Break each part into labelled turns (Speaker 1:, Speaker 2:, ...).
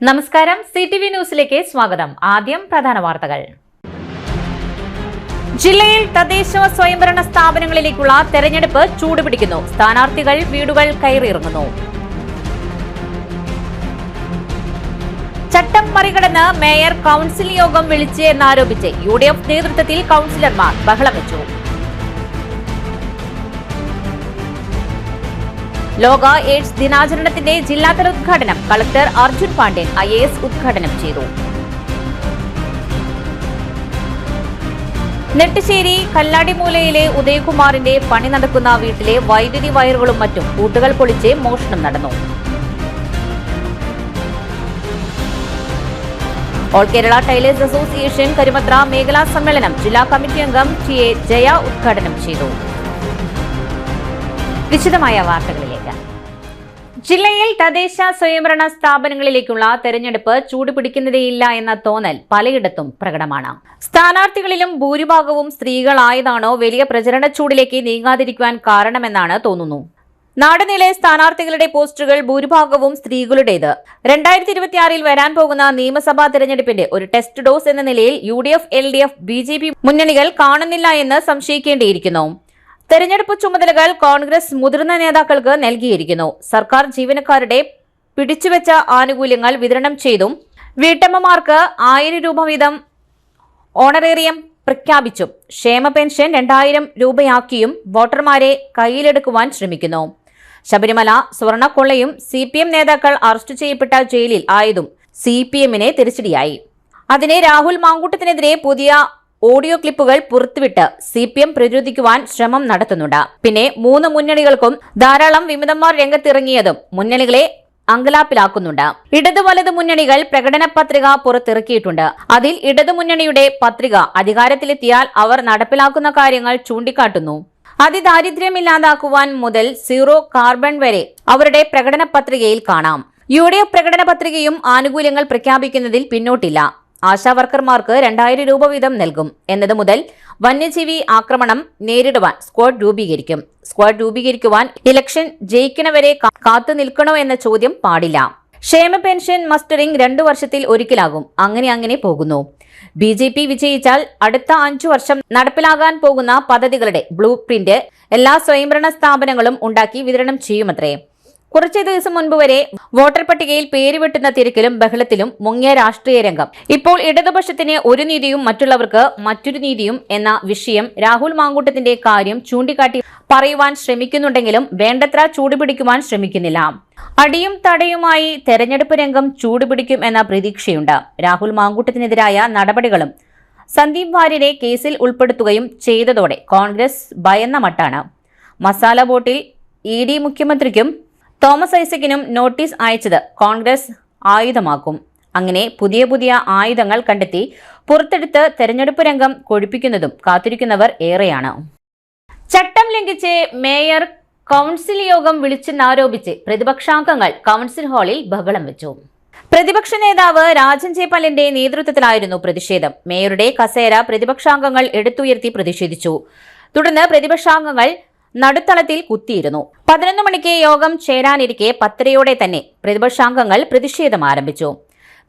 Speaker 1: നമസ്കാരം, CTV ന്യൂസിലേക്ക് സ്വാഗതം. ആദ്യം പ്രധാന വാർത്തകൾ. ജില്ലയിൽ തദ്ദേശ സ്വയംഭരണ സ്ഥാപനങ്ങളിലേക്കുള്ള തെരഞ്ഞെടുപ്പ് ചൂടുപിടിക്കുന്നു. സ്ഥാനാർത്ഥികൾ വീടുകൾ കയറിയിറങ്ങുന്നു. ചട്ടം മറികടന്ന് മേയർ കൌൺസിൽ യോഗം വിളിച്ച് എന്നാരോപിച്ച് UDF നേതൃത്വത്തിൽ കൌൺസിലർമാർ ബഹളം വെച്ചു. ലോക എയ്ഡ്സ് ദിനാചരണത്തിന്റെ ജില്ലാതല ഉദ്ഘാടനം കളക്ടർ അർജുൻ പാണ്ഡ്യൻ IAS ഉദ്ഘാടനം ചെയ്തു. നെട്ടിശ്ശേരി കല്ലാടിമൂലയിലെ ഉദയകുമാറിന്റെ പണി നടക്കുന്ന വീട്ടിലെ വൈദ്യുതി വയറുകളും മറ്റും കൂട്ടുകൾ പൊളിച്ച് മോഷണം നടന്നു. All Kerala tailors association Karumathra മേഖലാ സമ്മേളനം ജില്ലാ കമ്മിറ്റി അംഗം TA ജയ ഉദ്ഘാടനം ചെയ്തു. വിശദമായ വാർത്തകളിലേക്ക്. ജില്ലയിൽ തദ്ദേശ സ്വയംഭരണ സ്ഥാപനങ്ങളിലേക്കുള്ള തെരഞ്ഞെടുപ്പ് ചൂടുപിടിക്കുന്നതേയില്ല എന്ന തോന്നൽ പലയിടത്തും പ്രകടമാണ്. സ്ഥാനാർത്ഥികളിലും ഭൂരിഭാഗവും സ്ത്രീകളായതാണോ വലിയ പ്രചരണ ചൂടിലേക്ക് നീങ്ങാതിരിക്കുവാൻ കാരണമെന്നാണ് തോന്നുന്നു. നാടുനീളെ സ്ഥാനാർത്ഥികളുടെ പോസ്റ്ററുകൾ ഭൂരിഭാഗവും സ്ത്രീകളുടേത്. 2026 വരാൻ പോകുന്ന നിയമസഭാ തെരഞ്ഞെടുപ്പിന്റെ ഒരു ടെസ്റ്റ് ഡോസ് എന്ന നിലയിൽ UDF, LDF, BJP മുന്നണികൾ കാണുന്നില്ല എന്ന് സംശയിക്കേണ്ടിയിരിക്കുന്നു. തെരഞ്ഞെടുപ്പ് ചുമതലകൾ കോൺഗ്രസ് മുതിർന്ന നേതാക്കൾക്ക് നൽകിയിരിക്കുന്നു. സർക്കാർ ജീവനക്കാരുടെ പിടിച്ചുവെച്ച ആനുകൂല്യങ്ങൾ വിതരണം ചെയ്തും വീട്ടമ്മമാർക്ക് 1000 രൂപ വീതം ഓണറേറിയം പ്രഖ്യാപിച്ചും ക്ഷേമ പെൻഷൻ 2000 രൂപയാക്കിയും വോട്ടർമാരെ കയ്യിലെടുക്കുവാൻ ശ്രമിക്കുന്നു. ശബരിമല സ്വർണക്കൊള്ളയും CPM നേതാക്കൾ അറസ്റ്റ് ചെയ്യപ്പെട്ട ജയിലിൽ ആയതും CPMനെ തിരിച്ചടിയായി. അതിനെ രാഹുൽ മാങ്കൂട്ടത്തിനെതിരെ പുതിയ ഓഡിയോ ക്ലിപ്പുകൾ പുറത്തുവിട്ട് CPM പ്രതിരോധിക്കുവാൻ ശ്രമം നടത്തുന്നുണ്ട്. പിന്നെ 3 മുന്നണികൾക്കും ധാരാളം വിമതന്മാർ രംഗത്തിറങ്ങിയതും മുന്നണികളെ അങ്കലാപ്പിലാക്കുന്നുണ്ട്. ഇടതു വലതു മുന്നണികൾ പ്രകടന പത്രിക പുറത്തിറക്കിയിട്ടുണ്ട്. അതിൽ ഇടതുമുന്നണിയുടെ പത്രിക അധികാരത്തിലെത്തിയാൽ അവർ നടപ്പിലാക്കുന്ന കാര്യങ്ങൾ ചൂണ്ടിക്കാട്ടുന്നു. അതിദാരിദ്ര്യമില്ലാതാക്കുവാൻ മുതൽ സീറോ കാർബൺ വരെ അവരുടെ പ്രകടന പത്രികയിൽ കാണാം. UDF പ്രകടന പത്രികയും ആനുകൂല്യങ്ങൾ പ്രഖ്യാപിക്കുന്നതിൽ പിന്നോട്ടില്ല. ആശാവർക്കർമാർക്ക് 2000 രൂപ വീതം നൽകും എന്നത് മുതൽ വന്യജീവി ആക്രമണം നേരിടുവാൻ സ്ക്വാഡ് രൂപീകരിക്കും. സ്ക്വാഡ് രൂപീകരിക്കുവാൻ ഇലക്ഷൻ ജയിക്കണവരെ കാത്തു നിൽക്കണോ എന്ന ചോദ്യം പാടില്ല. ക്ഷേമ പെൻഷൻ മസ്റ്ററിംഗ് 2 വർഷത്തിൽ ഒരിക്കലാകും. അങ്ങനെ പോകുന്നു. BJP വിജയിച്ചാൽ അടുത്ത 5 വർഷം നടപ്പിലാകാൻ പോകുന്ന പദ്ധതികളുടെ ബ്ലൂ പ്രിന്റ് എല്ലാ സ്വയംഭരണ സ്ഥാപനങ്ങളും ഉണ്ടാക്കി വിതരണം ചെയ്യുമത്രേ. കുറച്ചു ദിവസം മുൻപ് വരെ വോട്ടർ പട്ടികയിൽ പേര് വെട്ടുന്ന തിരക്കിലും ബഹളത്തിലും മുങ്ങിയ രാഷ്ട്രീയ രംഗം ഇപ്പോൾ ഇടതുപക്ഷത്തിന് ഒരു നീതിയും മറ്റുള്ളവർക്ക് മറ്റൊരു നീതിയും എന്ന വിഷയം രാഹുൽ മാങ്കൂട്ടത്തിന്റെ കാര്യം ചൂണ്ടിക്കാട്ടി പറയുവാൻ ശ്രമിക്കുന്നുണ്ടെങ്കിലും വേണ്ടത്ര ചൂടുപിടിക്കുവാൻ ശ്രമിക്കുന്നില്ല. അടിയും തടയുമായി തെരഞ്ഞെടുപ്പ് രംഗം ചൂടുപിടിക്കും എന്ന പ്രതീക്ഷയുണ്ട്. രാഹുൽ മാങ്കൂട്ടത്തിനെതിരായ നടപടികളും സന്ദീപ് വാര്യരെ കേസിൽ ഉൾപ്പെടുത്തുകയും ചെയ്തതോടെ കോൺഗ്രസ് ഭയന്ന മട്ടാണ്. മസാല ബോട്ടിൽ ED മുഖ്യമന്ത്രിക്കും തോമസ് ഐസക്കിനും നോട്ടീസ് അയച്ചത് കോൺഗ്രസ് ആയുധമാക്കും. അങ്ങനെ പുതിയ ആയുധങ്ങൾ കണ്ടെത്തി പുറത്തെടുത്ത് തെരഞ്ഞെടുപ്പ് രംഗം കൊഴുപ്പിക്കുന്നതും കാത്തിരിക്കുന്നവർ ഏറെയാണ്. ചട്ടം ലംഘിച്ച് മേയർ കൌൺസിൽ യോഗം വിളിച്ചെന്നാരോപിച്ച് പ്രതിപക്ഷാംഗങ്ങൾ കൌൺസിൽ ഹാളിൽ ബഹളം വെച്ചു. പ്രതിപക്ഷ നേതാവ് രാജൻ J. പല്ലന്റെ നേതൃത്വത്തിലായിരുന്നു പ്രതിഷേധം. മേയറുടെ കസേര പ്രതിപക്ഷാംഗങ്ങൾ എടുത്തുയർത്തി പ്രതിഷേധിച്ചു. തുടർന്ന് പ്രതിപക്ഷാംഗങ്ങൾ നടുത്തളത്തിൽ കുത്തിയിരുന്നു. 11 മണിക്ക് യോഗം ചേരാനിരിക്കെ 10:30 തന്നെ പ്രതിപക്ഷാംഗങ്ങൾ പ്രതിഷേധം ആരംഭിച്ചു.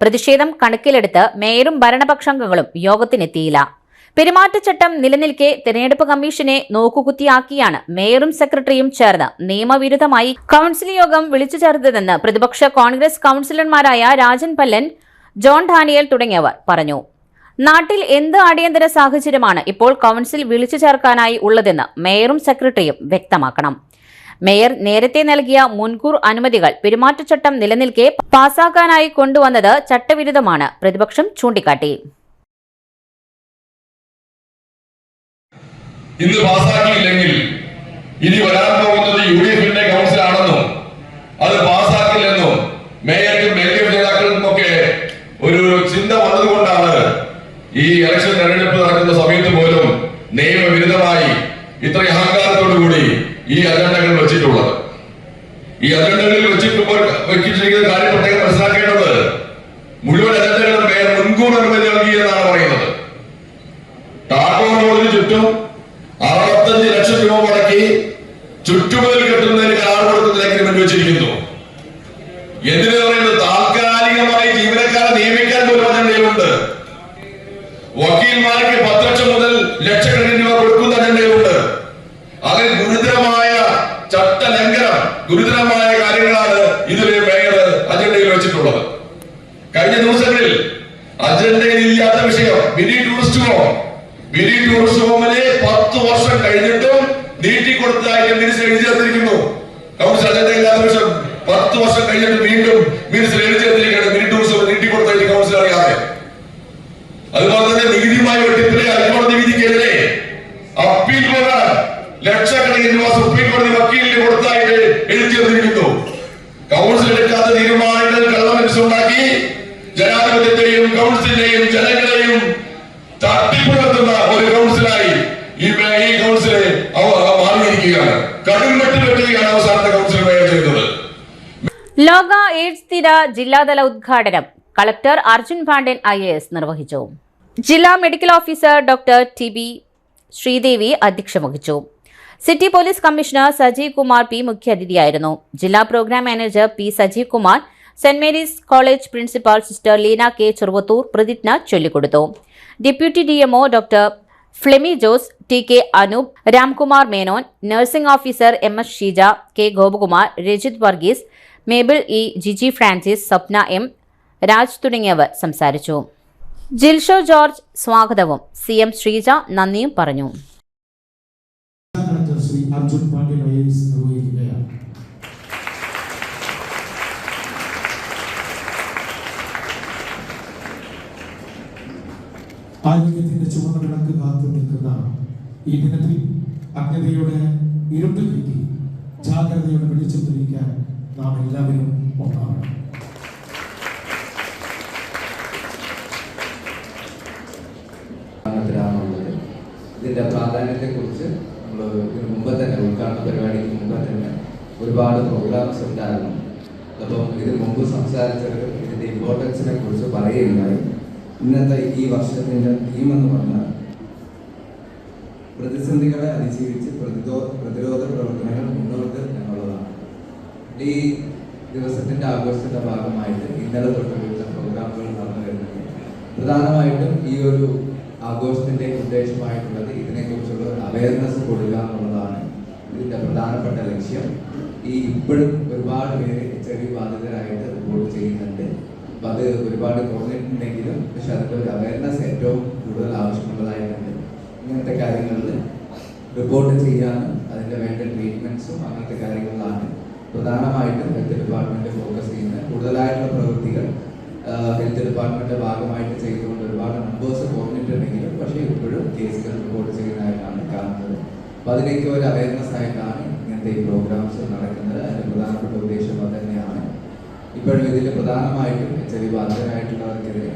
Speaker 1: പ്രതിഷേധം കണക്കിലെടുത്ത് മേയറും ഭരണപക്ഷാംഗങ്ങളും യോഗത്തിനെത്തിയില്ല. പെരുമാറ്റച്ചട്ടം നിലനിൽക്കെ തെരഞ്ഞെടുപ്പ് കമ്മീഷനെ നോക്കുകുത്തിയാക്കിയാണ് മേയറും സെക്രട്ടറിയും ചേർന്ന് നിയമവിരുദ്ധമായി കൌൺസിൽ യോഗം വിളിച്ചു ചേർത്തതെന്ന് പ്രതിപക്ഷ കോൺഗ്രസ് കൌൺസിലർമാരായ രാജൻ പല്ലൻ, ജോൺ ഡാനിയൽ തുടങ്ങിയവർ പറഞ്ഞു. നാട്ടിൽ എന്ത് അടിയന്തര സാഹചര്യമാണ് ഇപ്പോൾ കൌൺസിൽ വിളിച്ചു ചേർക്കാനായി ഉള്ളതെന്ന് മേയറും സെക്രട്ടറിയും വ്യക്തമാക്കണം. മേയർ നേരത്തെ നൽകിയ മുൻകൂർ അനുമതികൾ പെരുമാറ്റച്ചട്ടം നിലനിൽക്കെ പാസാക്കാനായി കൊണ്ടുവന്നത് ചട്ടവിരുദ്ധമാണ് പ്രതിപക്ഷം ചൂണ്ടിക്കാട്ടി.
Speaker 2: ഇന്ന് പാസാക്കിയില്ലെങ്കിൽ ഇനി വരാൻ പോകുന്നത് UDFന്റെ കൌൺസിലാണെന്നും അത് പാസാക്കില്ലെന്നും മേയർക്കും LDF നേതാക്കൾക്കുമൊക്കെ ഒരു ചിന്ത വന്നതുകൊണ്ടാണ് ഈ ഇലക്ഷൻ തെരഞ്ഞെടുപ്പ് നടക്കുന്ന സമയത്ത് പോലും നിയമവിരുദ്ധമായി ഇത്ര അഹങ്കാരത്തോടുകൂടി ഈ അജണ്ടകൾ വെച്ചിട്ടുള്ളത്. ഈ അജണ്ടകളിൽ വെച്ചിരിക്കുന്ന കാര്യം പ്രത്യേകം മനസ്സിലാക്കേണ്ടത് മുഴുവൻ അജണ്ടകളും മേയർ മുൻകൂർ അനുമതി നൽകി എന്നാണ് പറയുന്നത്. ചുറ്റും 65 ലക്ഷം രൂപ മുടക്കി ചുറ്റുമതിൽ കെട്ടുന്നതിന് കരാർ കൊടുക്കുന്നതിന് അഗ്രിമെന്റ് വെച്ചിരിക്കുന്നു. എന്തിനു പറയുന്നത്? താൽക്കാലികമായി ജീവനക്കാരെ നിയമിക്കാൻ പോലും അജണ്ടയിലുണ്ട്. വക്കീൽമാർക്ക് 10 ലക്ഷം മുതൽ ലക്ഷക്കണക്കിന് രൂപ കൊടുക്കുന്ന അജണ്ടയിലുണ്ട്. അതിൽ ഗുരുതരമായ ചട്ടലംഘനം, ഗുരുതരമായ കാര്യങ്ങളാണ് ഇതിലെ മേയർ അജണ്ടയിൽ വെച്ചിട്ടുള്ളത്. കഴിഞ്ഞ ദിവസങ്ങളിൽ അജണ്ടയിൽ ഇല്ലാത്ത വിഷയം mini tourist home. Mini tourist ഹോമിനെ 10 വർഷം കഴിഞ്ഞിട്ടും നീട്ടിക്കൊടുത്തതായിട്ട് മിനിസ്റ്റർ എഴുതി ചേർത്തിരിക്കുന്നു. കൗൺസിൽ അജണ്ടയില്ലാത്ത വിഷയം 10 വർഷം കഴിഞ്ഞിട്ട് വീണ്ടും മിനിസ്റ്റർ എഴുതി ചേർത്തിരിക്കുകയാണ്. മിനി ടൂറിസ്റ്റ് ഹോം നീട്ടിക്കൊടുത്തായിട്ട് കൗൺസിൽ അറിയാതെ. അതുപോലെ തന്നെ നികുതിയുമായി വെട്ടിപ്പിലെ ഹൈക്കോടതി വിധിക്കെതിരെ അപ്പീൽ പോകാൻ ലക്ഷക്കണക്കിന് രൂപ സുപ്രീം കോടതി വക്കീലിന് കൊടുത്തായിട്ട് എഴുതി ചേർത്തിരിക്കുന്നു. കൗൺസിൽ എടുക്കാത്ത തീരുമാനങ്ങൾ കള്ളമനസ്സുണ്ടാക്കി ജനാധിപത്യത്തെയും കൗൺസിലിനെയും ജനങ്ങളെയും തട്ടിപ്പുണർത്തുന്ന ഒരു കൗൺസിലായി ഈ കൗൺസിലെ മാറിയിരിക്കുകയാണ്. കടുംവെട്ടി വെട്ടുകയാണ് അവസാനത്തെ കൗൺസിൽ മേയർ ചെയ്തത്.
Speaker 1: ലോക എയ്ഡ്സ് ദിന ജില്ലാതല ഉദ്ഘാടനം കളക്ടർ അർജുൻ പാണ്ഡ്യൻ IAS നിർവഹിച്ചു. ജില്ലാ medical officer doctor TB Sreedevi അധ്യക്ഷത വഹിച്ചു. City police commissioner Sajeev Kumar P മുഖ്യാതിഥിയായിരുന്നു. ജില്ലാ programme manager P Sajeev Kumar, saint Mary's college principal sister Leena K Cheruvathur പ്രതിജ്ഞ ചൊല്ലിക്കൊടുത്തു. Deputy DMO doctor Flemy Jose, TK Anoop, Ramkumar Menon, nursing officer MS Sheeja, K Gopakumar, Rajith Varghese, Mabel E, Jiji Francis, Swapna M, Raj തുടങ്ങിയവർ സംസാരിച്ചു. ജിൽഷോ ജോർജ് സ്വാഗതവും CM ശ്രീജ നന്ദിയും പറഞ്ഞു.
Speaker 3: ശ്രീ അർജുൻ പാണ്ഡ്യൻ IAS നിർവഹിക്കുകയാണ്. ആരോഗ്യത്തിന്റെ ചുവന്ന വിളക്ക് കാത്തു നിൽക്കുന്ന ഈ ദിനത്തിൽ അജ്ഞതയുടെ ഇരുട്ട് നീക്കി ജാഗ്രതയുടെ വെളിച്ചം തെളിയിക്കാൻ നാം എല്ലാവരും ഒന്നാണ്.
Speaker 4: ഇതിന്റെ പ്രാധാന്യത്തെക്കുറിച്ച് നമ്മൾ ഇതിനു മുമ്പ് തന്നെ ഉദ്ഘാടന പരിപാടിക്ക് മുമ്പ് തന്നെ ഒരുപാട് പ്രോഗ്രാംസ് ഉണ്ടായിരുന്നു. അപ്പം ഇതിനു മുമ്പ് സംസാരിച്ചവർ ഇതിന്റെ ഇമ്പോർട്ടൻസിനെ കുറിച്ച് പറയുകയുണ്ടായി. ഇന്നത്തെ ഈ വർഷത്തിന്റെ തീം എന്ന് പറഞ്ഞാൽ പ്രതിസന്ധികളെ അതിജീവിച്ച് പ്രതിരോധ പ്രവർത്തനങ്ങൾ മുന്നോട്ട് എന്നുള്ളതാണ്. ഈ ദിവസത്തിന്റെ ആഘോഷത്തിന്റെ ഭാഗമായിട്ട് ഇന്നലെ തൊട്ട് വിവിധ പ്രോഗ്രാമുകൾ നടന്നു വരുന്നത്. പ്രധാനമായിട്ടും ഈ ഒരു ആഘോഷത്തിന്റെ ഉദ്ദേശമായിട്ടുള്ളത് ഇതിനെക്കുറിച്ചുള്ള അവയർനെസ് കൊടുക്കുക എന്നുള്ളതാണ് ഇതിന്റെ പ്രധാനപ്പെട്ട ലക്ഷ്യം. ഈ ഇപ്പോഴും ഒരുപാട് പേര് HIV ബാധിതരായിട്ട് റിപ്പോർട്ട് ചെയ്യുന്നുണ്ട്. അപ്പം അത് ഒരുപാട് കുറഞ്ഞിട്ടുണ്ടെങ്കിലും പക്ഷെ അതിൻ്റെ ഒരു അവയർനെസ് ഏറ്റവും കൂടുതൽ ആവശ്യമുള്ളതായിട്ടുണ്ട്. ഇങ്ങനത്തെ കാര്യങ്ങളിൽ റിപ്പോർട്ട് ചെയ്യാനും അതിൻ്റെ വേണ്ട ട്രീറ്റ്മെൻറ്റ്സും അങ്ങനത്തെ കാര്യങ്ങളിലാണ് പ്രധാനമായിട്ടും ഹെൽത്ത് ഡിപ്പാർട്ട്മെൻറ്റ് ഫോക്കസ് ചെയ്യുന്നത്. കൂടുതലായിട്ടുള്ള പ്രവൃത്തികൾ ഹെൽത്ത് ഡിപ്പാർട്ട്മെൻറ്റിൻ്റെ ഭാഗമായിട്ട് ചെയ്തുകൊണ്ട് ഒരുപാട് നമ്പേഴ്സ് കുറഞ്ഞിട്ടുണ്ടെങ്കിലും പക്ഷേ ഇപ്പോഴും കേസുകൾ റിപ്പോർട്ട് ചെയ്യുന്നതായിട്ടാണ് കാണുന്നത്. അപ്പോൾ അതിലേക്ക് ഒരു അവയർനെസ് ആയിട്ടാണ് ഇങ്ങനത്തെ ഈ പ്രോഗ്രാംസ് നടക്കുന്നത്. അതിൻ്റെ പ്രധാനപ്പെട്ട ഉദ്ദേശം അത് തന്നെയാണ്. ഇപ്പോഴും ഇതിൽ പ്രധാനമായിട്ടും HIV ബാധിതരായിട്ടുള്ളവർക്കെതിരെ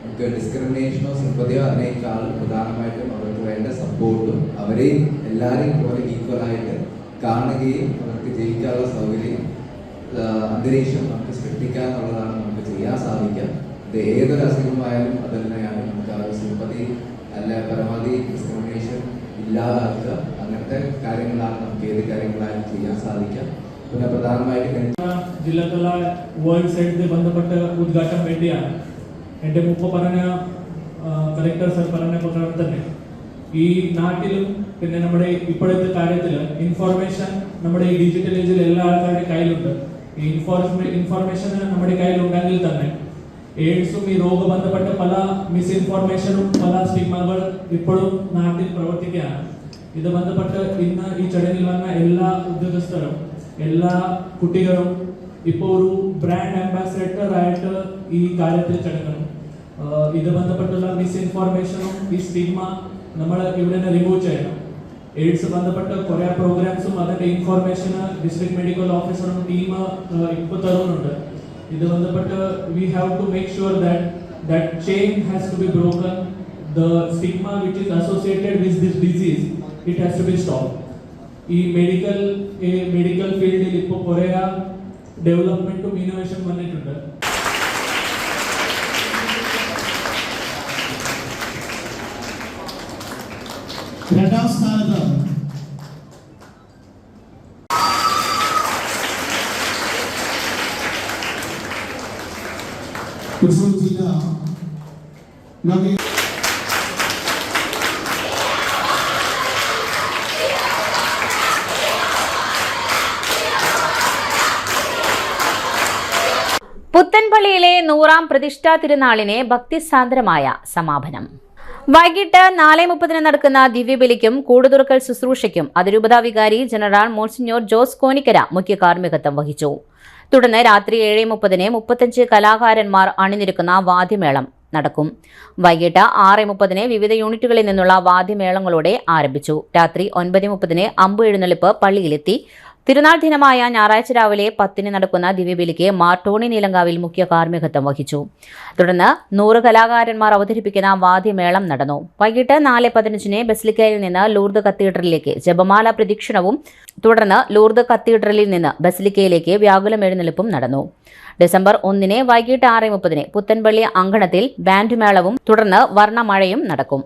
Speaker 4: നമുക്ക് ഡിസ്ക്രിമിനേഷനോ സിമ്പതിയോ അതിനേക്കാൾ പ്രധാനമായിട്ടും അവർക്ക് വേണ്ട സപ്പോർട്ടും അവരെയും എല്ലാവരെയും പോലെ ഈക്വലായിട്ട് കാണുകയും അവർക്ക് ജയിക്കാനുള്ള സൗകര്യം അന്തരീക്ഷം നമുക്ക് സൃഷ്ടിക്കുക എന്നുള്ളതാണ് നമുക്ക് ചെയ്യാൻ സാധിക്കുക. ഇത് ഏതൊരു അസുഖമായാലും അത് തന്നെയാണ് നമുക്ക് ആ ഒരു സിമ്പതി അല്ല പരമാവധി ഡിസ്ക്രിമിനേഷൻ ഇല്ലാതാക്കുക. അങ്ങനത്തെ കാര്യങ്ങളാണ് നമുക്ക് ഏത് കാര്യങ്ങളായാലും ചെയ്യാൻ സാധിക്കുക. പിന്നെ പ്രധാനമായിട്ട്
Speaker 5: ജില്ലക്കുള്ള വേൾഡ് സൈഡ് ബന്ധപ്പെട്ട് ഉദ്ഘാടനം വേണ്ടിയാണ്. എൻ്റെ മുമ്പ് പറഞ്ഞ കലക്ടർ സർ പറഞ്ഞ പ്രകാരം തന്നെ ഈ നാട്ടിലും പിന്നെ നമ്മുടെ ഇപ്പോഴത്തെ കാര്യത്തിൽ ഇൻഫോർമേഷൻ നമ്മുടെ ഈ ഡിജിറ്റൽ ഏജിൽ എല്ലാ ആൾക്കാരുടെ കയ്യിലുണ്ട്. ഈ ഇൻഫോർമേഷൻ നമ്മുടെ കയ്യിലുണ്ടെങ്കിൽ തന്നെ എയ്ഡ്സും ഈ രോഗബന്ധപ്പെട്ട പല മിസ്ഇൻഫോർമേഷനും പല സ്റ്റിഗ്മകൾ ഇപ്പോഴും നാട്ടിൽ പ്രവർത്തിക്കുകയാണ്. ഇത് ബന്ധപ്പെട്ട് ഇന്ന് ഈ ചടങ്ങിൽ വന്ന എല്ലാ ഉദ്യോഗസ്ഥരും എല്ലാ കുട്ടികളും ഇപ്പോൾ ഒരു ബ്രാൻഡ് അംബാസിഡർ ആയിട്ട് ഈ കാര്യത്തിൽ ചടങ്ങണം. ഇത് ബന്ധപ്പെട്ടുള്ള മിസ്ഇൻഫോർമേഷനും ഈ സ്റ്റിഗ്മ നമ്മൾ ഇവിടെ നിന്ന് റിമൂവ് ചെയ്യണം. എയ്ഡ്സ് ബന്ധപ്പെട്ട കുറേ പ്രോഗ്രാംസും അതിൻ്റെ ഇൻഫോർമേഷന് ഡിസ്ട്രിക്ട് മെഡിക്കൽ ഓഫീസറും ടീം ഇപ്പോൾ തരുന്നുണ്ട്. ഇത് ബന്ധപ്പെട്ട് we have to make sure that chain has to be broken. The stigma which is associated with this disease, it has to be stopped. ഈ മെഡിക്കൽ ഫീൽഡിൽ ഇപ്പോൾ കുറേ ഡെവലപ്മെന്റും ഇന്നോവേഷൻ വന്നിട്ടുണ്ട്.
Speaker 3: രണ്ടാം സ്ഥാനത്ത് തൃശ്ശൂർ ജില്ല
Speaker 1: പുത്തൻപള്ളിയിലെ 100ാം പ്രതിഷ്ഠാ തിരുനാളിനെ ഭക്തിസാന്ദ്രമായ സമാപനം. വൈകിട്ട് 4:30 നടക്കുന്ന ദിവ്യബലിക്കും കൂടുതുറക്കൽ ശുശ്രൂഷയ്ക്കും അതിരൂപതാ വികാരി ജനറൽ മോൺസിഞ്ഞോർ ജോസ് കോനിക്കര മുഖ്യ കാർമ്മികത്വം വഹിച്ചു. തുടർന്ന് രാത്രി 7:30 35 കലാകാരന്മാർ അണിനിരക്കുന്ന വാദ്യമേളം നടക്കും. വൈകിട്ട് 6:30 വിവിധ യൂണിറ്റുകളിൽ നിന്നുള്ള വാദ്യമേളങ്ങളോടെ ആരംഭിച്ചു. രാത്രി 9:30 അമ്പ് എഴുന്നള്ളിപ്പ് പള്ളിയിലെത്തി. തിരുനാൾ ദിനമായ ഞായറാഴ്ച രാവിലെ 10 നടക്കുന്ന ദിവ്യബലിക്ക് മാർ ടോണി നീലങ്കാവിൽ മുഖ്യ കാർമ്മികത്വം വഹിച്ചു. തുടർന്ന് 100 കലാകാരന്മാർ അവതരിപ്പിക്കുന്ന വാദ്യമേളം നടന്നു. വൈകിട്ട് 4:15 ബസിലിക്കയിൽ നിന്ന് ലൂർദ് കത്തീഡ്രലിലേക്ക് ജപമാല പ്രദക്ഷിണവും തുടർന്ന് ലൂർദ് കത്തീഡ്രലിൽ നിന്ന് ബസിലിക്കയിലേക്ക് വ്യാകുലം എഴുന്നള്ളിപ്പും നടന്നു. ഡിസംബർ 1 വൈകിട്ട് 6:30 പുത്തൻപള്ളി അങ്കണത്തിൽ ബാൻഡ് മേളവും തുടർന്ന് വർണ്ണമഴയും നടക്കും.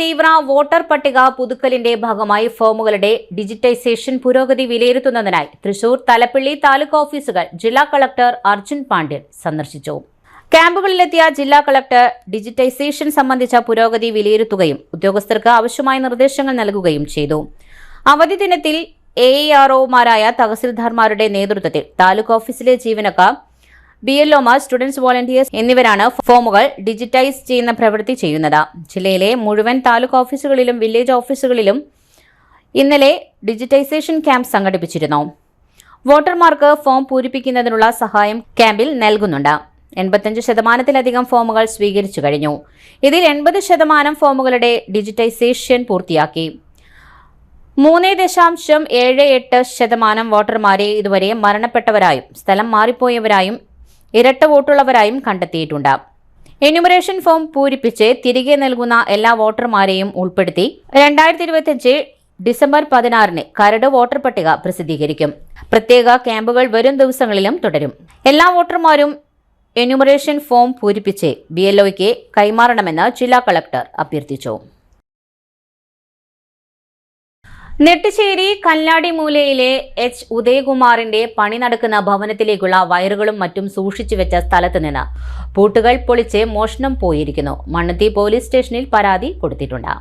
Speaker 1: തീവ്ര വോട്ടർ പട്ടിക പുതുക്കലിന്റെ ഭാഗമായി ഫോമുകളുടെ ഡിജിറ്റൈസേഷൻ പുരോഗതി വിലയിരുത്തുന്നതിനായി തൃശൂർ തലപ്പള്ളി താലൂക്ക് ഓഫീസുകൾ ജില്ലാ കളക്ടർ അർജുൻ പാണ്ഡ്യൻ സന്ദർശിച്ചു. ക്യാമ്പുകളിലെത്തിയ ജില്ലാ കളക്ടർ ഡിജിറ്റൈസേഷൻ സംബന്ധിച്ച പുരോഗതി വിലയിരുത്തുകയും ഉദ്യോഗസ്ഥർക്ക് ആവശ്യമായ നിർദ്ദേശങ്ങൾ നൽകുകയും ചെയ്തു. അവധി ദിനത്തിൽ AEROമാരായ തഹസിൽദാർമാരുടെ നേതൃത്വത്തിൽ താലൂക്ക് ഓഫീസിലെ ജീവനക്കാർ, BLOമാർ, സ്റ്റുഡൻസ് വോളണ്ടിയേഴ്സ് എന്നിവരാണ് ഫോമുകൾ ഡിജിറ്റൈസ് ചെയ്യുന്ന പ്രവൃത്തി ചെയ്യുന്നത്. ജില്ലയിലെ മുഴുവൻ താലൂക്ക് ഓഫീസുകളിലും വില്ലേജ് ഓഫീസുകളിലും ഇന്നലെ ഡിജിറ്റൈസേഷൻ ക്യാമ്പ് സംഘടിപ്പിച്ചിരുന്നു. വോട്ടർമാർക്ക് ഫോം പൂരിപ്പിക്കുന്നതിനുള്ള സഹായം ക്യാമ്പിൽ നൽകുന്നുണ്ട്. 85% ഫോമുകൾ സ്വീകരിച്ചു കഴിഞ്ഞു. ഇതിൽ 80% ഫോമുകളുടെ ഡിജിറ്റൈസേഷൻ പൂർത്തിയാക്കി. 3.78% വോട്ടർമാരെ ഇതുവരെ മരണപ്പെട്ടവരായും സ്ഥലം മാറിപ്പോയവരായും ഇരട്ട വോട്ടുള്ളവരായും കണ്ടെത്തിയിട്ടുണ്ട്. എന്യൂമറേഷൻ ഫോം പൂരിപ്പിച്ച് തിരികെ നൽകുന്ന എല്ലാ വോട്ടർമാരെയും ഉൾപ്പെടുത്തി 2025 ഡിസംബർ 16 കരട് വോട്ടർ പട്ടിക പ്രസിദ്ധീകരിക്കും. പ്രത്യേക ക്യാമ്പുകൾ വരും ദിവസങ്ങളിലും തുടരും. എല്ലാ വോട്ടർമാരും എന്യൂമറേഷൻ ഫോം പൂരിപ്പിച്ച് BLOയ്ക്ക് കൈമാറണമെന്ന് ജില്ലാ കളക്ടർ അഭ്യർത്ഥിച്ചു. നെട്ടിശ്ശേരി കല്ലാടി മൂലയിലെ എച്ച് ഉദയകുമാറിന്റെ പണി നടക്കുന്ന ഭവനത്തിലേക്കുള്ള വയറുകളും മറ്റും സൂക്ഷിച്ചു വെച്ച സ്ഥലത്ത് നിന്ന് പൂട്ടുകൾ പൊളിച്ച് മോഷണം പോയിരിക്കുന്നു. മണ്ണുത്തി പോലീസ് സ്റ്റേഷനിൽ പരാതി കൊടുത്തിട്ടുണ്ട്.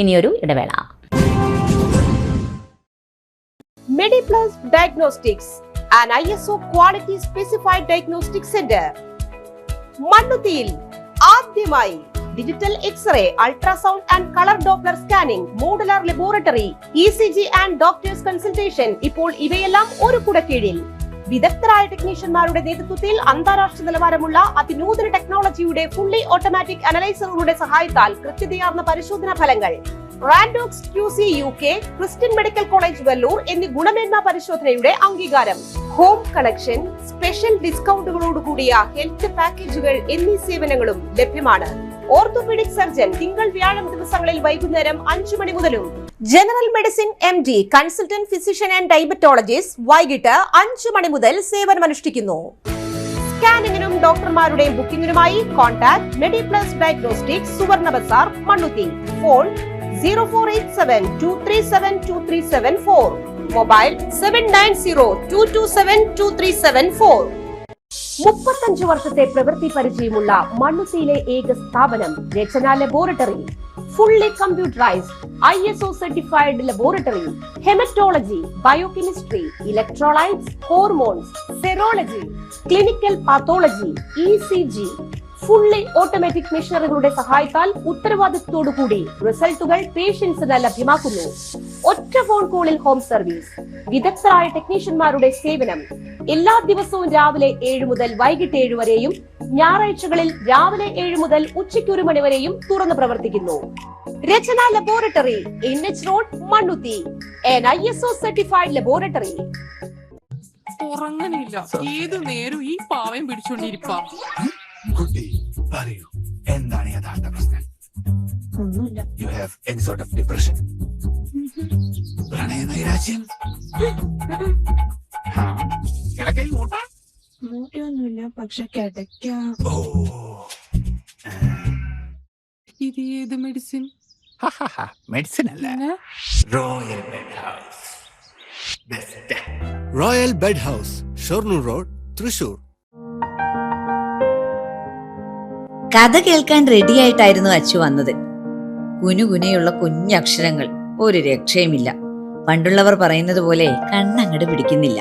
Speaker 1: ഇനിയൊരു ഇടവേള.
Speaker 6: Mediplus diagnostics an ISO quality specified diagnostic center. മണ്ണുത്തിയിൽ ആദ്യമായി digital x-ray, ultrasound and colour Doppler scanning, modular laboratory, ECG and doctors consultation. ഇപ്പോൾ ഇവയെല്ലാം ഒരു കുടക്കീഴിൽ. വിദഗ്ധരായ ടെക്നീഷ്യന്മാരുടെ നേതൃത്വത്തിൽ അന്താരാഷ്ട്ര നിലവാരമുള്ള അതിനൂതന ടെക്നോളജിയുടെ ഫുള്ളി ഓട്ടോമാറ്റിക് അനലൈസറുകളുടെ സഹായത്താൽ കൃത്യതയാർന്ന പരിശോധനാ ഫലങ്ങൾ. റാൻഡോക്സ് QC UK, Christian medical college Vellore എന്നീ ഗുണമേന്മ പരിശോധനയുടെ അംഗീകാരം. ഹോം കണക്ഷൻ, സ്പെഷ്യൽ ഡിസ്കൗണ്ടുകളോടുകൂടിയ ഹെൽത്ത് പാക്കേജുകൾ എന്നീ സേവനങ്ങളും ലഭ്യമാണ്. ഓർത്തോപീഡിക് സർജൻ തിങ്കൾ വ്യാഴം ദിവസങ്ങളിൽ വൈകുന്നേരം 5 മണി മുതലും general medicine MD, consultant physician and diabetologist വൈകിട്ട് 5 മണി മുതൽ സേവനമനുഷ്ഠിക്കുന്നു. സ്കാനിങ്ങിനും ഡോക്ടർമാരുടെ ബുക്കിംഗിനുമായി കോൺടാക്ട് മെഡിപ്ലസ് ഡയഗ്നോസ്റ്റിക്സ്, സുവർണ ബസാർ, മണ്ണുത്തി. Phone 0487237237 mobile 7902272374. 35 വർഷത്തെ പ്രവൃത്തി പരിചയമുള്ള മണ്ണുത്തിയിലെ ഏക സ്ഥാപനം Rachana laboratory. Fully computerised ISO certified laboratory. Haematology, biochemistry, electrolytes, hormones, serology, clinical pathology, ECG. Fully automatic മെഷീനറികളുടെ സഹായത്താൽ ഉത്തരവാദിത്വത്തോടുകൂടി റിസൾട്ടുകൾ പേഷ്യൻസിന് ലഭ്യമാക്കുന്നു. ഒറ്റ ഫോൺ കോളിൽ ഹോം സർവീസ്. വിദഗ്ധരായ ടെക്നീഷ്യന്മാരുടെ സേവനം. എല്ലാ ദിവസവും രാവിലെ 7 മുതൽ വൈകിട്ട് 7 വരെയും ഞായറാഴ്ചകളിൽ രാവിലെ 7 മുതൽ ഉച്ചയ്ക്ക് 1 മണി വരെയും തുറന്നു പ്രവർത്തിക്കുന്നു. Rachana laboratory, NH road, Mannuthy. an ISO certified laboratory.
Speaker 7: ഉറങ്ങണില്ല, ഏതു നേരം ഈ പാവം പിടിച്ചോണ്ടിരിപ്പാ.
Speaker 8: കുട്ടി പറയൂ, എന്താണ് യഥാർത്ഥ പ്രശ്നം?
Speaker 7: ഒന്നുമില്ല.
Speaker 8: You have any sort of depression, പ്രണയ നൈരാശ്യം? കിടക്കയിൽ
Speaker 7: മൂട്ടയൊന്നുമില്ല, പക്ഷെ കിടക്കാം.
Speaker 8: ഓ,
Speaker 7: ഇത് ഏത് മെഡിസിൻ?
Speaker 8: മെഡിസിൻ അല്ല, royal bed house. Best royal bed house, Shoranur road, Thrissur.
Speaker 9: കഥ കേൾക്കാൻ റെഡിയായിട്ടായിരുന്നു അച്ചു വന്നത്. കുനുകുനയുള്ള കുഞ്ഞക്ഷരങ്ങൾ, ഒരു രക്ഷയുമില്ല. പണ്ടുള്ളവർ പറയുന്നത് പോലെ കണ്ണങ്ങട് പിടിക്കുന്നില്ല.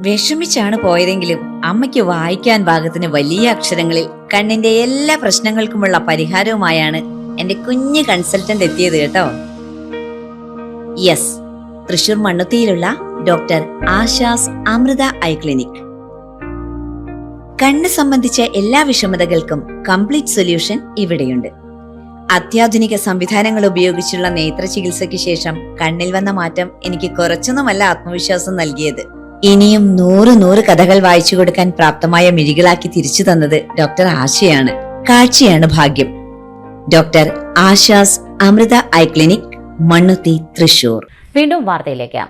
Speaker 9: വിഷമിച്ചാണ് പോയതെങ്കിലും അമ്മയ്ക്ക് വായിക്കാൻ പാകത്തിന് വലിയ അക്ഷരങ്ങളിൽ കണ്ണിന്റെ എല്ലാ പ്രശ്നങ്ങൾക്കുമുള്ള പരിഹാരവുമായാണ് എന്റെ കുഞ്ഞ് കൺസൾട്ടന്റ് എത്തിയത് കേട്ടോ. യെസ്, തൃശൂർ മണ്ണുത്തിയിലുള്ള doctor Asha's Amrita eye clinic. കണ്ണ് സംബന്ധിച്ച എല്ലാ വിഷമതകൾക്കും കംപ്ലീറ്റ് സൊല്യൂഷൻ ഇവിടെയുണ്ട്. അത്യാധുനിക സംവിധാനങ്ങൾ ഉപയോഗിച്ചുള്ള നേത്ര ചികിത്സയ്ക്ക് ശേഷം കണ്ണിൽ വന്ന മാറ്റം എനിക്ക് കുറച്ചൊന്നുമല്ല ആത്മവിശ്വാസം നൽകിയത്. ഇനിയും 100 കഥകൾ വായിച്ചു കൊടുക്കാൻ പ്രാപ്തമായ മിഴികളാക്കി തിരിച്ചു തന്നത് ഡോക്ടർ ആശയാണ്. കാഴ്ചയാണ് ഭാഗ്യം. Doctor Asha's Amrita eye clinic, Mannuthy, Thrissur.
Speaker 1: വീണ്ടും വാർത്തയിലേക്ക്.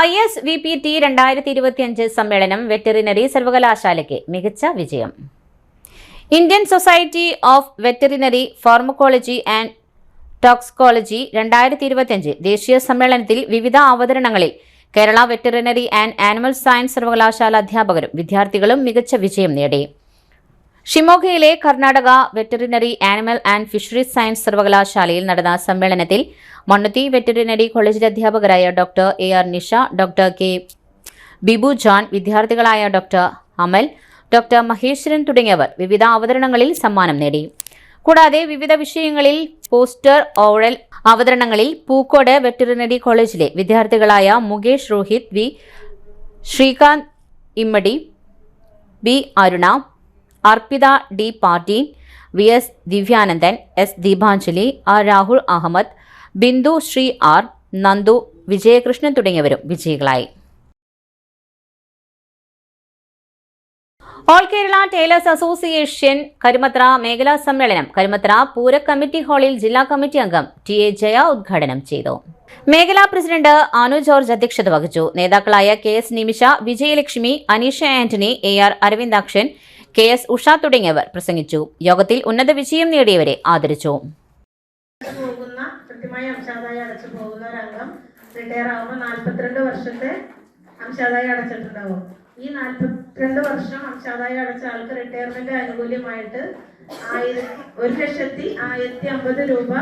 Speaker 1: ISVPT 2025 സമ്മേളനം വെറ്ററിനറി സർവകലാശാലയ്ക്ക് മികച്ച വിജയം. Indian society of veterinary pharmacology and toxicology 2025 ദേശീയ സമ്മേളനത്തിൽ വിവിധ അവതരണങ്ങളിൽ Kerala veterinary and animal science സർവകലാശാല അധ്യാപകരും വിദ്യാർത്ഥികളും മികച്ച വിജയം നേടി. ഷിമോഗയിലെ Karnataka veterinary animal and fisheries science സർവകലാശാലയിൽ നടന്ന സമ്മേളനത്തിൽ മണ്ണുത്തി വെറ്ററിനറി കോളേജിലെ അധ്യാപകരായ doctor AR Nisha, doctor K Bibu John, വിദ്യാർത്ഥികളായ ഡോക്ടർ അമൽ, ഡോക്ടർ മഹേശ്വരൻ തുടങ്ങിയവർ വിവിധ അവതരണങ്ങളിൽ സമ്മാനം നേടി. കൂടാതെ വിവിധ വിഷയങ്ങളിൽ പോസ്റ്റർ, ഓറൽ അവതരണങ്ങളിൽ പൂക്കോട് വെറ്ററിനറി കോളേജിലെ വിദ്യാർത്ഥികളായ Mukesh, Rohit V, Srikanth Immadi, B Aruna, Arpitha D Patil, V S Divyanandan, S Deepanjali, R Rahul Ahmed, Bindu Sree R, Nandu, Vijayakrishnan തുടങ്ങിയവരും വിജയികളായി. All Kerala tailors association Karumathra മേഖലാ സമ്മേളനം കരുമത്ര പൂര കമ്മിറ്റി ഹാളിൽ ജില്ലാ കമ്മിറ്റി അംഗം ടി എ ജയ ഉദ്ഘാടനം ചെയ്തു. മേഖലാ പ്രസിഡന്റ് അനു ജോർജ് അധ്യക്ഷത വഹിച്ചു. നേതാക്കളായ K S Nimisha, Vijayalakshmi, Aneesha Antony, A R Aravindakshan, K S Usha തുടങ്ങിയവർ പ്രസംഗിച്ചു. യോഗത്തിൽ ഉന്നത വിജയം നേടിയവരെ ആദരിച്ചു.
Speaker 10: കൃത്യമായി അംശാദായം അടച്ചു പോകുന്ന ഒരംഗം റിട്ടയർ ആകുമ്പോൾ 42 വർഷത്തെ അംശാദായം അടച്ചിട്ടുണ്ടാവും. ഈ 42 വർഷം അംശാദായം അടച്ച ആൾക്ക് റിട്ടയർമെന്റ് ആനുകൂല്യമായിട്ട് 1,1050 രൂപ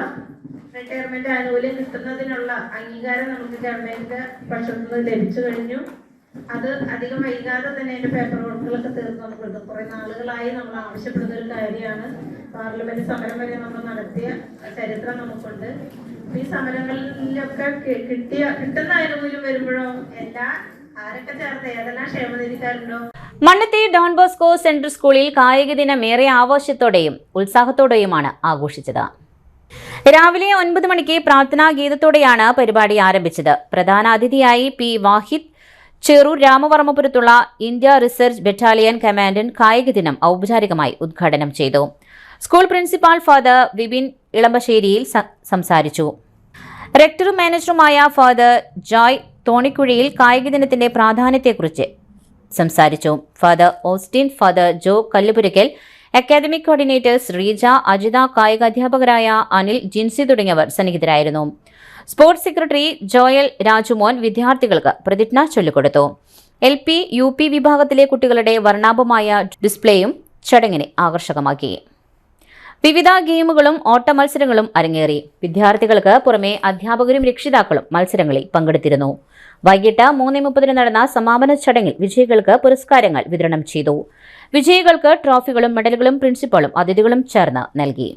Speaker 10: റിട്ടയർമെന്റ് ആനുകൂല്യം കിട്ടുന്നതിനുള്ള അംഗീകാരം നമുക്ക് ഗവൺമെന്റിന്റെ പക്ഷത്തു നിന്ന് ലഭിച്ചു കഴിഞ്ഞു. അത് അധികം വൈകാതെ തന്നെ അതിന്റെ പേപ്പർ വർക്കുകളൊക്കെ തീർന്നു നമുക്ക് കിട്ടും. കുറെ നാളുകളായി നമ്മൾ ആവശ്യപ്പെടുന്ന ഒരു കാര്യമാണ്. പാർലമെന്റ് സമരം വരെ നമ്മൾ നടത്തിയ ചരിത്രം നമുക്കുണ്ട്. ഈ സമരങ്ങളിലൊക്കെ കിട്ടുന്ന ആനുകൂല്യം വരുമ്പോഴോ ആരൊക്കെ ചേർത്ത് ഏതെല്ലാം ക്ഷേമനിധിക്കാരുണ്ടോ.
Speaker 1: മണ്ണത്തി ഡോൺ ബോസ്കോ സെൻട്രൽ സ്കൂളിൽ കായിക ദിനം ഏറെ ആവേശത്തോടെയും ഉത്സാഹത്തോടെയുമാണ് ആഘോഷിച്ചത്. രാവിലെ 9 മണിക്ക് പ്രാർത്ഥനാ ഗീതത്തോടെയാണ് പരിപാടി ആരംഭിച്ചത്. പ്രധാന അതിഥിയായി പി വാഹിദ് ചെറൂർ രാമവർമ്മപുരത്തുള്ള ഇന്ത്യ റിസർച്ച് ബറ്റാലിയൻ കമാൻഡന്റ് കായിക ദിനം ഔപചാരികമായി ഉദ്ഘാടനം ചെയ്തു. സ്കൂൾ പ്രിൻസിപ്പാൾ ഫാദർ വിപിൻ ഇളമ്പശ്ശേരിയിൽ സംസാരിച്ചു. റെക്ടറും മാനേജറുമായ ഫാദർ ജോയ് തോണിക്കുഴിയിൽ കായിക ദിനത്തിന്റെ പ്രാധാന്യത്തെക്കുറിച്ച് സംസാരിച്ചു. ഫാദർ ഓസ്റ്റിൻ, ഫാദർ ജോ കല്ലുപുരയ്ക്കൽ, അക്കാദമിക് കോർഡിനേറ്റേഴ്സ് റീജ, അജിത, കായിക അധ്യാപകരായ അനിൽ, ജിൻസി തുടങ്ങിയവർ സന്നിഹിതരായിരുന്നു. സ്പോർട്സ് സെക്രട്ടറി ജോയൽ രാജുമോൻ വിദ്യാർത്ഥികൾക്ക് പ്രതിജ്ഞ ചൊല്ലിക്കൊടുത്തു. LP, UP വിഭാഗത്തിലെ കുട്ടികളുടെ വർണ്ണാഭമായ ഡിസ്പ്ലേയും ചടങ്ങിനെ ആകർഷകമാക്കി. വിവിധ ഗെയിമുകളും ഓട്ട മത്സരങ്ങളും അരങ്ങേറി. വിദ്യാർത്ഥികൾക്ക് പുറമെ അധ്യാപകരും രക്ഷിതാക്കളും മത്സരങ്ങളിൽ പങ്കെടുത്തിരുന്നു. വൈകിട്ട് 3:30 നടന്ന സമാപന ചടങ്ങിൽ വിജയികൾക്ക് പുരസ്കാരങ്ങൾ വിതരണം ചെയ്തു. വിജയികൾക്ക് ട്രോഫികളും മെഡലുകളും പ്രിൻസിപ്പളും അതിഥികളും ചേർന്ന് നൽകി.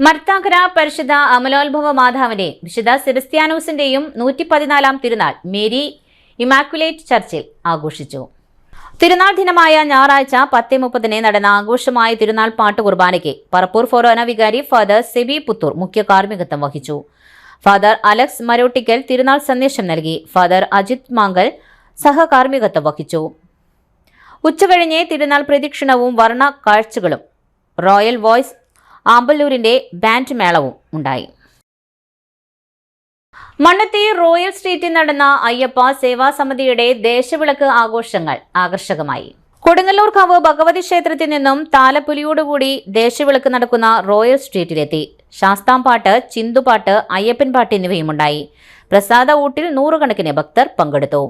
Speaker 1: മർത്താങ്കര പരിശുദ്ധ അമലോത്ഭവ മാതാവിന്റെ വിശുദ്ധ സെബസ്ത്യാനോസിന്റെയും 114-ാം തിരുനാൾ മേരി ഇമാക്കുലേറ്റ് ചർച്ചിൽ ആഘോഷിച്ചു. തിരുനാൾ ദിനമായ ഞായറാഴ്ച 10:30 നടന്ന ആഘോഷമായ തിരുനാൾ പാട്ട് കുർബാനയ്ക്ക് പറപ്പൂർ ഫൊറോന വികാരി ഫാദർ സെബി പുത്തൂർ മുഖ്യ കാർമ്മികത്വം വഹിച്ചു. ഫാദർ അലക്സ് മരോട്ടിക്കൽ തിരുനാൾ സന്ദേശം നൽകി. ഫാദർ അജിത് മാങ്കൽ സഹകാർമ്മികത്വം വഹിച്ചു. ഉച്ചകഴിഞ്ഞ് തിരുനാൾ പ്രദക്ഷിണവും വർണ്ണ കാഴ്ചകളും റോയൽ വോയ്സ് ആമ്പല്ലൂരിന്റെ ബാൻഡ് മേളവും ഉണ്ടായി. മണ്ണത്തി റോയൽ സ്ട്രീറ്റിൽ നടന്ന അയ്യപ്പ സേവാ സമിതിയുടെ ദേശവിളക്ക് ആഘോഷങ്ങൾ ആകർഷകമായി. കൊടുങ്ങല്ലൂർക്കാവ് ഭഗവതി ക്ഷേത്രത്തിൽ നിന്നും താലപ്പൊലിയോടുകൂടി ദേശവിളക്ക് നടക്കുന്ന റോയൽ സ്ട്രീറ്റിലെത്തി. ശാസ്താംപാട്ട്, ചിന്തുപാട്ട്, അയ്യപ്പൻ പാട്ട് എന്നിവയുമുണ്ടായി. പ്രസാദ ഊട്ടിൽ 100 കണക്കിന് ഭക്തർ പങ്കെടുത്തു.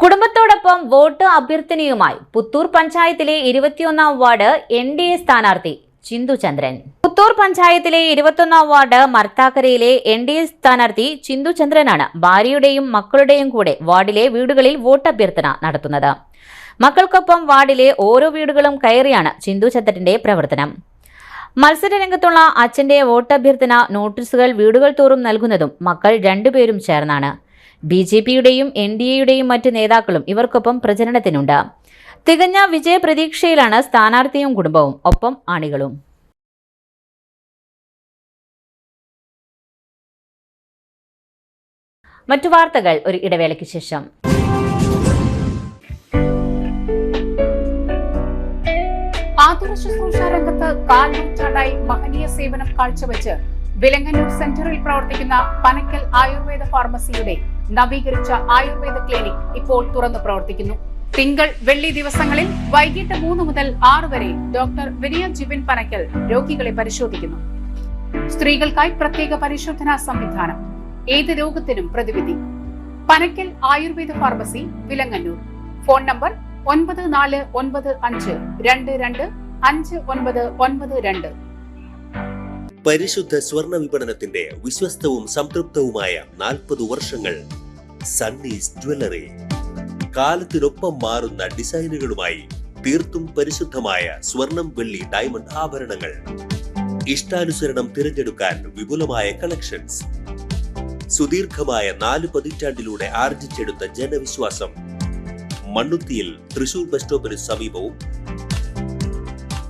Speaker 1: കുടുംബത്തോടൊപ്പം വോട്ട് അഭ്യർത്ഥനയുമായി പുത്തൂർ പഞ്ചായത്തിലെ 21-ാം വാർഡ് NDA സ്ഥാനാർത്ഥി ചിന്തുചന്ദ്രൻ. പുത്തൂർ പഞ്ചായത്തിലെ 21-ാം വാർഡ് മർത്താക്കരയിലെ NDA സ്ഥാനാർത്ഥി ചിന്തുചന്ദ്രനാണ് ഭാര്യയുടെയും മക്കളുടെയും കൂടെ വാർഡിലെ വീടുകളിൽ വോട്ട് അഭ്യർത്ഥന നടത്തുന്നത്. മക്കൾക്കൊപ്പം വാർഡിലെ ഓരോ വീടുകളും കയറിയാണ് ചിന്തുചന്ദ്രന്റെ പ്രവർത്തനം. മത്സരരംഗത്തുള്ള അച്ഛന്റെ വോട്ട് അഭ്യർത്ഥന നോട്ടീസുകൾ വീടുകൾ തോറും നൽകുന്നതും മക്കൾ രണ്ടുപേരും ചേർന്നാണ്. BJPയുടെയും NDAയുടെയും മറ്റ് നേതാക്കളും ഇവർക്കൊപ്പം പ്രചരണത്തിനുണ്ട്. തികഞ്ഞ വിജയപ്രതീക്ഷയിലാണ് സ്ഥാനാർത്ഥിയും കുടുംബവും, ഒപ്പം അണികളും. മറ്റു വാർത്തകൾ ഒരു ഇടവേളയ്ക്ക് ശേഷം.
Speaker 11: ആതുര ശുശ്രൂഷ രംഗത്ത് കാൽനൂറ്റാണ്ടായി മഹനീയ സേവനം കാഴ്ചവെച്ച് വിലങ്ങന്നൂർ സെന്ററിൽ പ്രവർത്തിക്കുന്ന പനക്കൽ ആയുർവേദ ഫാർമസിയുടെ നവീകരിച്ച ആയുർവേദ ക്ലിനിക് ഇപ്പോൾ തുറന്നു പ്രവർത്തിക്കുന്നു. തിങ്കൾ, വെള്ളി ദിവസങ്ങളിൽ വൈകിട്ട് 3 മുതൽ 6 വരെ ഡോക്ടർ വിനയ ജിബിൻ പനക്കൽ രോഗികളെ പരിശോധിക്കുന്നു. സ്ത്രീകൾക്കായി പ്രത്യേക പരിശോധനാ സംവിധാനം. ഏത് രോഗത്തിനും പ്രതിവിധി. Panakkal Ayurveda pharmacy, Vilangannur. Phone number 9495225992.
Speaker 12: പരിശുദ്ധ സ്വർണ്ണ വിപണനത്തിന്റെ വിശ്വസ്തവും സംതൃപ്തവുമായ 40 വർഷങ്ങൾ. സണ്ണീസ് ജ്വല്ലറി. കാലത്തിനൊപ്പം മാറുന്ന ഡിസൈനുകളുമായി തീർത്തും പരിശുദ്ധമായ സ്വർണം, വെള്ളി, ഡയമണ്ട് ആഭരണങ്ങൾ. ഇഷ്ടാനുസരണം തിരഞ്ഞെടുക്കാൻ വിപുലമായ കളക്ഷൻസ്. സുദീർഘമായ 4 പതിറ്റാണ്ടിലൂടെ ആർജിച്ചെടുത്ത ജനവിശ്വാസം. മണ്ണുത്തിയിൽ തൃശൂർ ബസ് സ്റ്റോപ്പിന് സമീപവും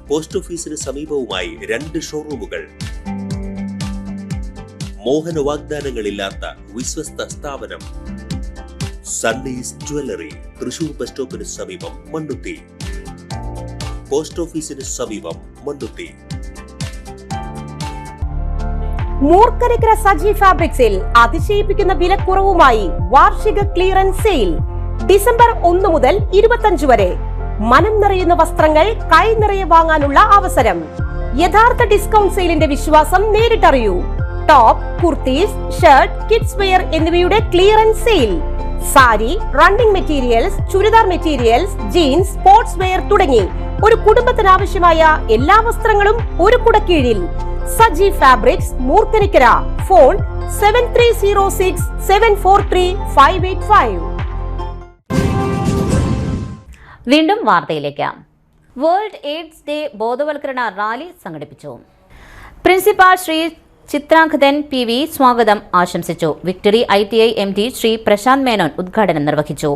Speaker 12: പോസ്റ്റ് ഓഫീസിന് സമീപവുമായി 2 ഷോറൂമുകൾ. മോഹന വാഗ്ദാനങ്ങളില്ലാത്ത വിശ്വസ്ത സ്ഥാപനം. സണ്ണീസ് ജ്വല്ലറി, തൃശൂർ ബസ് സ്റ്റോപ്പിന് സമീപം, മണ്ണുത്തി. പോസ്റ്റ് ഓഫീസിന് സമീപം, മണ്ണുത്തി.
Speaker 6: മൂർക്കരക്കര സജി ഫാബ്രിക്സിൽ അതിശയിപ്പിക്കുന്ന വിലക്കുറവുമായി വാർഷിക ക്ലിയറൻസ് സെയിൽ. ഡിസംബർ 1 മുതൽ 25 വരെ. മനം നിറയുന്ന വസ്ത്രങ്ങൾ കൈ നിറയെ വാങ്ങാനുള്ള അവസരം. യഥാർത്ഥ ഡിസ്കൗണ്ട് സെയിലിന്റെ വിശ്വാസം നേരിട്ടറിയൂ. Top, kurtis, shirt, kids wear എന്നിവയുടെ clearance sale. Sari, running materials, churidar materials, jeans, sports wear തുടങ്ങി ഒരു കുടുംബത്തിന് ആവശ്യമായ എല്ലാ വസ്ത്രങ്ങളും ഒരു കുടക്കീഴിൽ. സജി ഫാബ്രിക്സ്, മൂർക്കരക്കര. ഫോൺ 7306743585.
Speaker 1: വീണ്ടും വാർത്തയിലേക്ക്. വേൾഡ് എയ്ഡ്സ് ഡേ ബോധവൽക്കരണ റാലി സംഘടിപ്പിച്ചു. പ്രിൻസിപ്പാൾ ശ്രീ ചിത്രാംഗതൻ PV സ്വാഗതം ആശംസിച്ചു. Victory ITI MD Shri Prashanth Menon ഉദ്ഘാടനം നിർവഹിച്ചു.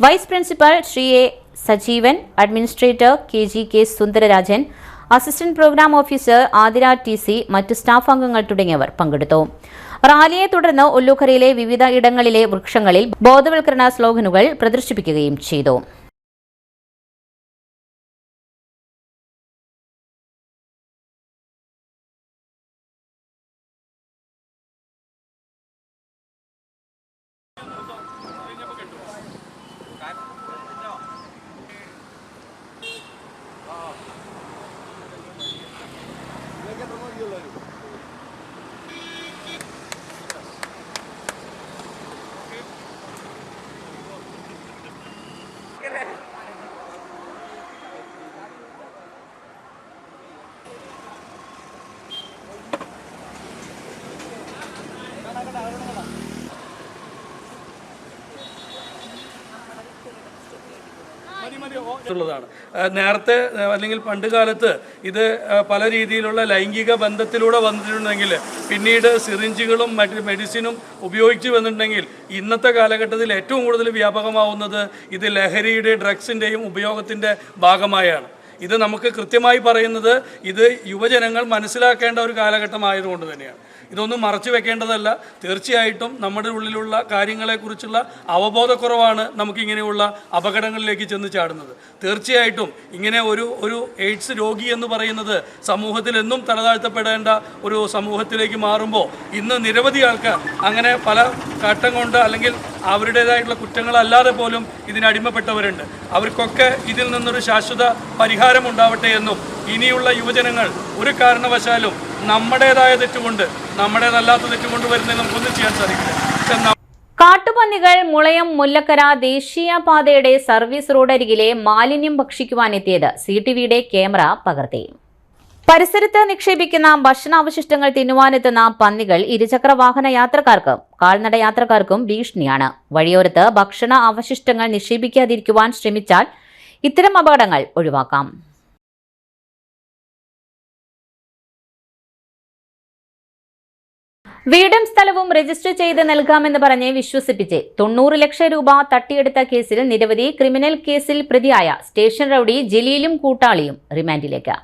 Speaker 1: Vice principal Shri A Sajeevan, administrator KGK Sundararajan, assistant programme officer Athira TC, മറ്റ് സ്റ്റാഫ് അംഗങ്ങൾ തുടങ്ങിയവർ പങ്കെടുത്തു. റാലിയെ തുടർന്ന് ഒല്ലൂക്കരയിലെ വിവിധ ഇടങ്ങളിലെ വൃക്ഷങ്ങളിൽ ബോധവൽക്കരണ സ്ലോഗനുകൾ പ്രദർശിപ്പിക്കുകയും ചെയ്തു.
Speaker 13: ാണ് നേരത്തെ അല്ലെങ്കിൽ പണ്ട് കാലത്ത് ഇത് പല രീതിയിലുള്ള ലൈംഗിക ബന്ധത്തിലൂടെ വന്നിട്ടുണ്ടെങ്കിൽ പിന്നീട് സിറിഞ്ചുകളും മറ്റ് മെഡിസിനും ഉപയോഗിച്ച് വന്നിട്ടുണ്ടെങ്കിൽ ഇന്നത്തെ കാലഘട്ടത്തിൽ ഏറ്റവും കൂടുതൽ വ്യാപകമാവുന്നത് ഇത് ലഹരിയുടെ, ഡ്രഗ്സിൻ്റെയും ഉപയോഗത്തിൻ്റെ ഭാഗമായാണ്. ഇത് നമുക്ക് കൃത്യമായി പറയുന്നത് ഇത് യുവജനങ്ങൾ മനസ്സിലാക്കേണ്ട ഒരു കാലഘട്ടമായതുകൊണ്ട് തന്നെയാണ്. ഇതൊന്നും മറച്ചു വെക്കേണ്ടതല്ല. തീർച്ചയായിട്ടും നമ്മുടെ ഉള്ളിലുള്ള കാര്യങ്ങളെക്കുറിച്ചുള്ള അവബോധക്കുറവാണ് നമുക്കിങ്ങനെയുള്ള അപകടങ്ങളിലേക്ക് ചെന്ന് ചാടുന്നത്. തീർച്ചയായിട്ടും ഇങ്ങനെ ഒരു എയ്ഡ്സ് രോഗി എന്ന് പറയുന്നത് സമൂഹത്തിൽ എന്നും തലതാഴ്ത്തപ്പെടേണ്ട ഒരു സമൂഹത്തിലേക്ക് മാറുമ്പോൾ ഇന്ന് നിരവധി ആൾക്കാർ അങ്ങനെ പല ഘട്ടം കൊണ്ട് അല്ലെങ്കിൽ അവരുടേതായിട്ടുള്ള കുറ്റങ്ങളല്ലാതെ പോലും ഇതിനടിമപ്പെട്ടവരുണ്ട്. അവർക്കൊക്കെ ഇതിൽ നിന്നൊരു ശാശ്വത പരിഹാരം ഉണ്ടാവട്ടെ എന്നും ഇനിയുള്ള യുവജനങ്ങൾ ഒരു കാരണവശാലും നമ്മുടേതായ തെറ്റുകൊണ്ട്, നമ്മുടേതല്ലാത്ത തെറ്റുകൊണ്ട് വരുന്നതിൽ നമുക്കൊന്നും ചെയ്യാൻ സാധിക്കില്ല.
Speaker 1: കാട്ടുപന്നികൾ മുളയം മുല്ലക്കര ദേശീയപാതയുടെ സർവീസ് റോഡരികിലെ മാലിന്യം ഭക്ഷിക്കുവാനെത്തിയത് CTVയുടെ ക്യാമറ പകർത്തി. പരിസരത്ത് നിക്ഷേപിക്കുന്ന ഭക്ഷണാവശിഷ്ടങ്ങൾ തിന്നുവാനെത്തുന്ന പന്നികൾ ഇരുചക്ര വാഹന യാത്രക്കാർക്കും കാൽനട യാത്രക്കാർക്കും ഭീഷണിയാണ്. വഴിയോരത്ത് ഭക്ഷണ അവശിഷ്ടങ്ങൾ നിക്ഷേപിക്കാതിരിക്കുവാൻ ശ്രമിച്ചാൽ ഇത്തരം അപകടങ്ങൾ ഒഴിവാക്കാം. വീടും സ്ഥലവും രജിസ്റ്റർ ചെയ്ത് നൽകാമെന്ന് പറഞ്ഞ് വിശ്വസിപ്പിച്ച് 90 ലക്ഷം രൂപ തട്ടിയെടുത്ത കേസിൽ നിരവധി ക്രിമിനൽ കേസിൽ പ്രതിയായ സ്റ്റേഷൻ റൌഡി ജലീലും കൂട്ടാളിയും റിമാൻഡിലേക്ക്.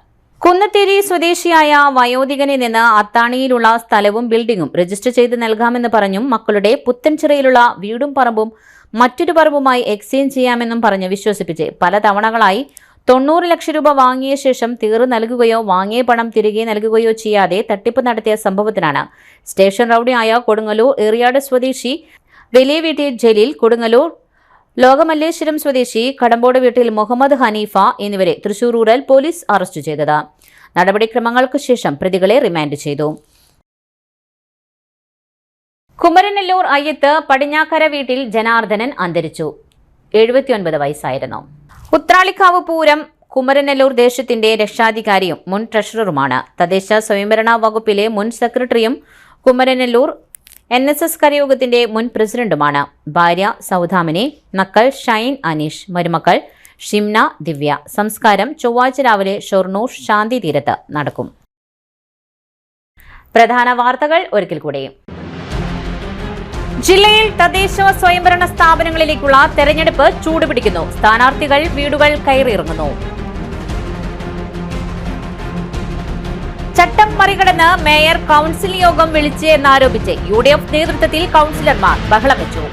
Speaker 1: കുന്നത്തേരി സ്വദേശിയായ വയോധികനിൽ നിന്ന് അത്താണിയിലുള്ള സ്ഥലവും ബിൽഡിംഗും രജിസ്റ്റർ ചെയ്ത് നൽകാമെന്ന് പറഞ്ഞും മക്കളുടെ പുത്തൻചിറയിലുള്ള വീടും പറമ്പും മറ്റൊരു പറമ്പുമായി എക്സ്ചേഞ്ച് ചെയ്യാമെന്നും പറഞ്ഞ് വിശ്വസിപ്പിച്ച് പല തവണകളായി 90 ലക്ഷം രൂപ വാങ്ങിയ ശേഷം തീർന്നു നൽകുകയോ വാങ്ങിയ പണം തിരികെ നൽകുകയോ ചെയ്യാതെ തട്ടിപ്പ് നടത്തിയ സംഭവത്തിനാണ് സ്റ്റേഷൻ റൌഡിയായ കൊടുങ്ങല്ലൂർ ഏറിയാട് സ്വദേശി വലിയ വീട്ടിൽ ജലീൽ, കൊടുങ്ങല്ലൂർ ലോകമല്ലേശ്വരം സ്വദേശി കടമ്പോട് വീട്ടിൽ മുഹമ്മദ് ഹനീഫ എന്നിവരെ തൃശൂർ റൂറൽ പോലീസ് അറസ്റ്റ് ചെയ്തത്. നടപടിക്രമങ്ങൾക്ക് ശേഷം പ്രതികളെ റിമാൻഡ് ചെയ്തു. കുമരനെല്ലൂർ അയ്യത്ത് പടിഞ്ഞാക്കര വീട്ടിൽ ജനാർദ്ദനൻ അന്തരിച്ചു. 79 വയസ്സായിരുന്നു. ഉത്രാളിക്കാവ് പൂരം കുമരനെല്ലൂർ ദേശത്തിന്റെ രക്ഷാധികാരിയും മുൻ ട്രഷററുമാണ്. തദ്ദേശ സ്വയംഭരണ വകുപ്പിലെ മുൻ സെക്രട്ടറിയും കുമരനെല്ലൂർ NSS കരയോഗത്തിന്റെ മുൻ പ്രസിഡന്റുമാണ്. ഭാര്യ സൗദാമിനി, മക്കൾ ഷൈൻ, അനീഷ്, മരുമക്കൾ ഷിംന, ദിവ്യ. സംസ്കാരം ചൊവ്വാഴ്ച രാവിലെ ഷൊർണൂർ ശാന്തി തീരത്ത് നടക്കും. പ്രധാന വാർത്തകൾ ഒരിക്കൽ കൂടി. ജില്ലയിൽ തദ്ദേശ സ്വയംഭരണ സ്ഥാപനങ്ങളിലേക്കുള്ള തെരഞ്ഞെടുപ്പ് ചൂടുപിടിക്കുന്നു. സ്ഥാനാർത്ഥികൾ വീടുകൾ കയറിയിറങ്ങുന്നു. ചട്ടം മറികടന്ന് മേയർ കൌൺസിൽ യോഗം വിളിച്ച് എന്നാരോപിച്ച് UDF നേതൃത്വത്തിൽ കൌൺസിലർമാർ ബഹളം വെച്ചു.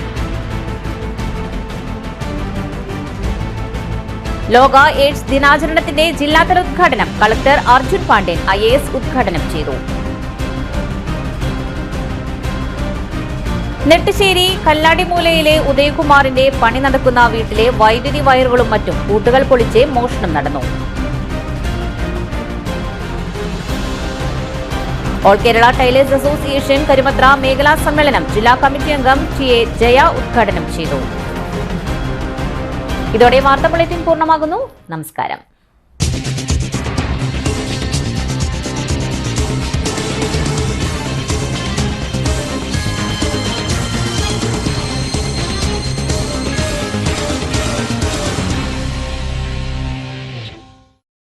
Speaker 1: ലോക എയ്ഡ്സ് ദിനാചരണത്തിന്റെ ജില്ലാതല ഉദ്ഘാടനം കളക്ടർ അർജുൻ പാണ്ഡ്യൻ IAS ഉദ്ഘാടനം ചെയ്തു. നെട്ടുശ്ശേരി കല്ലാടിമൂലയിലെ ഉദയകുമാറിന്റെ പണി നടക്കുന്ന വീട്ടിലെ വൈദ്യുതി വയറുകളും മറ്റും കൂട്ടുകൾ പൊളിച്ച് മോഷണം നടന്നു. All Kerala tailors association Karumathra മേഖലാ സമ്മേളനം ജില്ലാ കമ്മിറ്റി അംഗം TA ജയ ഉദ്ഘാടനം ചെയ്തു. ഇതോടെ വാർത്താ ബുള്ളറ്റിൻ പൂർണ്ണമാകുന്നു. നമസ്കാരം.